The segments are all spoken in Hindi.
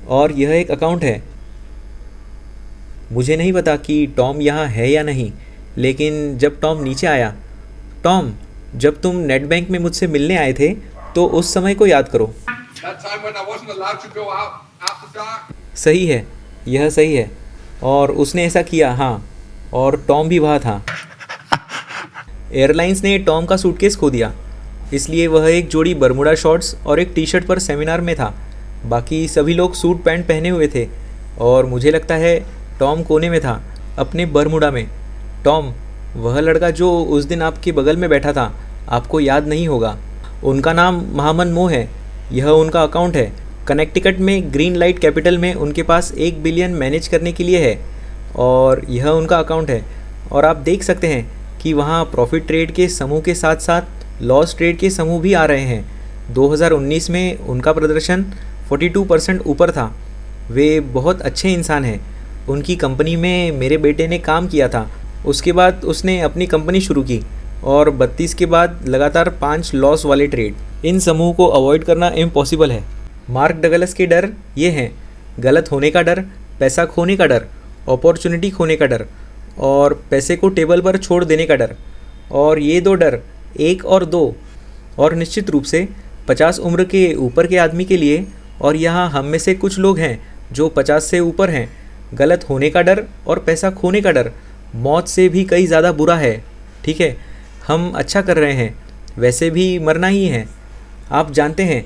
और यह एक अकाउंट है। मुझे नहीं पता कि टॉम यहाँ है या नहीं, लेकिन जब टॉम नीचे आया, टॉम, जब तुम नेट बैंक में मुझसे मिलने आए थे तो उस समय को याद करो। That time when I wasn't allowed to go out after dark. सही है, यह सही है। और उसने ऐसा किया, हाँ, और टॉम भी वहाँ था। एयरलाइंस ने टॉम का सूटकेस खो दिया, इसलिए वह एक जोड़ी बरमूडा शॉर्ट्स और एक टी शर्ट पर सेमिनार में था। बाकी सभी लोग सूट पैंट पहने हुए थे और मुझे लगता है टॉम कोने में था, अपने बरमूडा में। टॉम, वह लड़का जो उस दिन आपके बगल में बैठा था, आपको याद नहीं होगा। उनका नाम मोहम्मद मो है। यह उनका अकाउंट है। कनेक्टिकट में ग्रीन लाइट कैपिटल में उनके पास 1 बिलियन मैनेज करने के लिए है और यह उनका अकाउंट है। और आप देख सकते हैं कि वहाँ प्रॉफिट ट्रेड के समूह के साथ साथ लॉस ट्रेड के समूह भी आ रहे हैं। 2019 में उनका प्रदर्शन 42% ऊपर था। वे बहुत अच्छे इंसान हैं। उनकी कंपनी में मेरे बेटे ने काम किया था। उसके बाद उसने अपनी कंपनी शुरू की और 32 के बाद लगातार 5 लॉस वाले ट्रेड। इन समूह को अवॉइड करना इम्पॉसिबल है। मार्क डगलस के डर ये हैं: गलत होने का डर, पैसा खोने का डर, अपॉर्चुनिटी खोने का डर और पैसे को टेबल पर छोड़ देने का डर। और ये 2 डर, 1 और 2, और निश्चित रूप से 50 उम्र के ऊपर के आदमी के लिए, और यहाँ हम में से कुछ लोग हैं जो 50 से ऊपर हैं, गलत होने का डर और पैसा खोने का डर मौत से भी कई ज़्यादा बुरा है। ठीक है, हम अच्छा कर रहे हैं, वैसे भी मरना ही है, आप जानते हैं।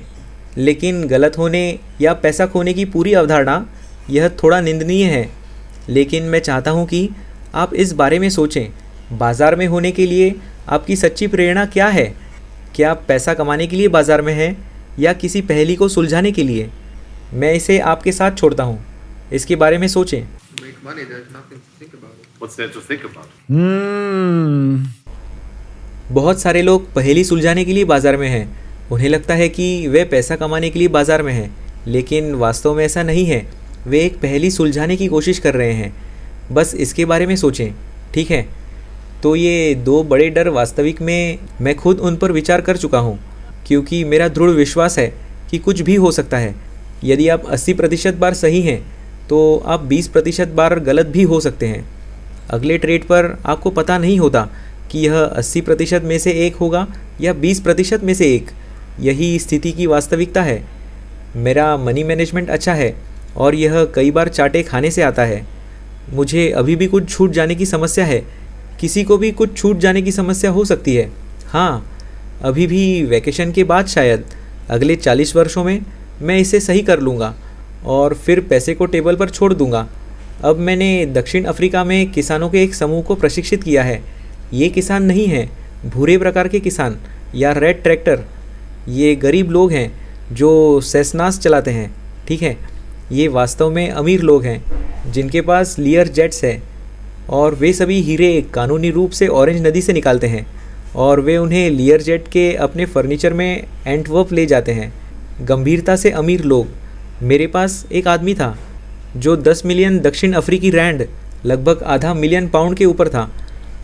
लेकिन गलत होने या पैसा खोने की पूरी अवधारणा, यह थोड़ा निंदनीय है। लेकिन मैं चाहता हूँ कि आप इस बारे में सोचें। बाज़ार में होने के लिए आपकी सच्ची प्रेरणा क्या है? क्या आप पैसा कमाने के लिए बाज़ार में हैं या किसी पहेली को सुलझाने के लिए? मैं इसे आपके साथ छोड़ता हूँ। इसके बारे में सोचें। Make money, there's nothing to think about it. What's there to think about? बहुत सारे लोग पहेली सुलझाने के लिए बाज़ार में हैं। उन्हें लगता है कि वे पैसा कमाने के लिए बाज़ार में हैं, लेकिन वास्तव में ऐसा नहीं है। वे एक पहेली सुलझाने की कोशिश कर रहे हैं। बस इसके बारे में सोचें, ठीक है? तो ये 2 बड़े डर वास्तविक में मैं खुद उन पर विचार कर चुका हूँ, क्योंकि मेरा दृढ़ विश्वास है कि कुछ भी हो सकता है। यदि आप 80% बार सही हैं तो आप 20% बार गलत भी हो सकते हैं। अगले ट्रेड पर आपको पता नहीं होता कि यह 80% में से 1 होगा या 20% में से 1। यही स्थिति की वास्तविकता है। मेरा मनी मैनेजमेंट अच्छा है और यह कई बार चाटे खाने से आता है। मुझे अभी भी कुछ छूट जाने की समस्या है। किसी को भी कुछ छूट जाने की समस्या हो सकती है। हाँ, अभी भी वैकेशन के बाद शायद अगले 40 वर्षों में मैं इसे सही कर लूँगा और फिर पैसे को टेबल पर छोड़ दूँगा। अब मैंने दक्षिण अफ्रीका में किसानों के एक समूह को प्रशिक्षित किया है। ये किसान नहीं हैं भूरे प्रकार के किसान या रेड ट्रैक्टर। ये गरीब लोग हैं जो सेस्नास चलाते हैं, ठीक है? ये वास्तव में अमीर लोग हैं जिनके पास लियर जेट्स है और वे सभी हीरे कानूनी रूप से ऑरेंज नदी से निकालते हैं और वे उन्हें लियर जेट के अपने फर्नीचर में एंटवर्प ले जाते हैं। गंभीरता से अमीर लोग। मेरे पास एक आदमी था जो 10 मिलियन दक्षिण अफ्रीकी रैंड, लगभग आधा मिलियन पाउंड के ऊपर था।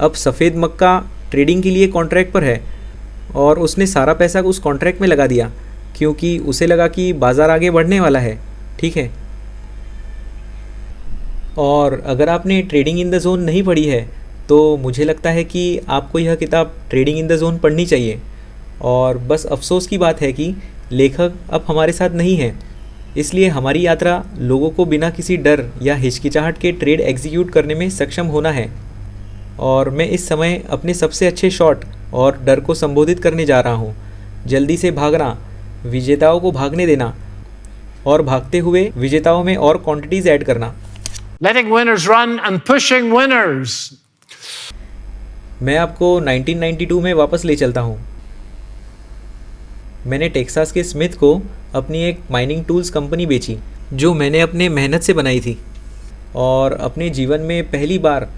अब सफ़ेद मक्का ट्रेडिंग के लिए कॉन्ट्रैक्ट पर है और उसने सारा पैसा उस कॉन्ट्रैक्ट में लगा दिया क्योंकि उसे लगा कि बाज़ार आगे बढ़ने वाला है, ठीक है? और अगर आपने ट्रेडिंग इन द जोन नहीं पढ़ी है तो मुझे लगता है कि आपको यह किताब ट्रेडिंग इन द जोन पढ़नी चाहिए। और बस अफसोस की बात है कि लेखक अब हमारे साथ नहीं है, इसलिए हमारी यात्रा लोगों को बिना किसी डर या हिचकिचाहट के ट्रेड एग्जीक्यूट करने में सक्षम होना है। और मैं इस समय अपने सबसे अच्छे शॉट और डर को संबोधित करने जा रहा हूँ। जल्दी से भागना, विजेताओं को भागने देना और भागते हुए विजेताओं में और क्वांटिटीज़ ऐड करना। Letting winners run and pushing winners. मैं आपको 1992 में वापस ले चलता हूँ। मैंने टेक्सास के स्मिथ को अपनी एक माइनिंग टूल्स कंपनी बेची जो मैंने अपने मेहनत से बनाई थी। और अपने जीवन में पहली बार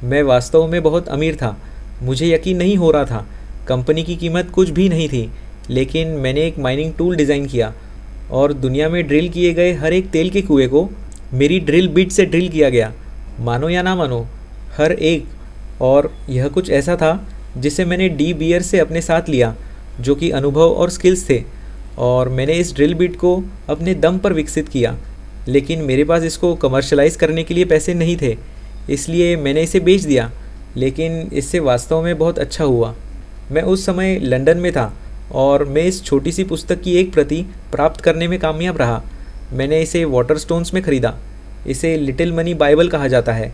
मैं वास्तव में बहुत अमीर था। मुझे यकीन नहीं हो रहा था। कंपनी की कीमत कुछ भी नहीं थी, लेकिन मैंने एक माइनिंग टूल डिज़ाइन किया और दुनिया में ड्रिल किए गए हर एक तेल के कुएं को मेरी ड्रिल बिट से ड्रिल किया गया। मानो या ना मानो, हर एक। और यह कुछ ऐसा था जिसे मैंने डी बियर से अपने साथ लिया, जो कि अनुभव और स्किल्स थे। और मैंने इस ड्रिल बिट को अपने दम पर विकसित किया, लेकिन मेरे पास इसको कमर्शलाइज़ करने के लिए पैसे नहीं थे, इसलिए मैंने इसे बेच दिया। लेकिन इससे वास्तव में बहुत अच्छा हुआ। मैं उस समय लंदन में था और मैं इस छोटी सी पुस्तक की एक प्रति प्राप्त करने में कामयाब रहा। मैंने इसे वाटरस्टोन्स में ख़रीदा। इसे लिटिल मनी बाइबल कहा जाता है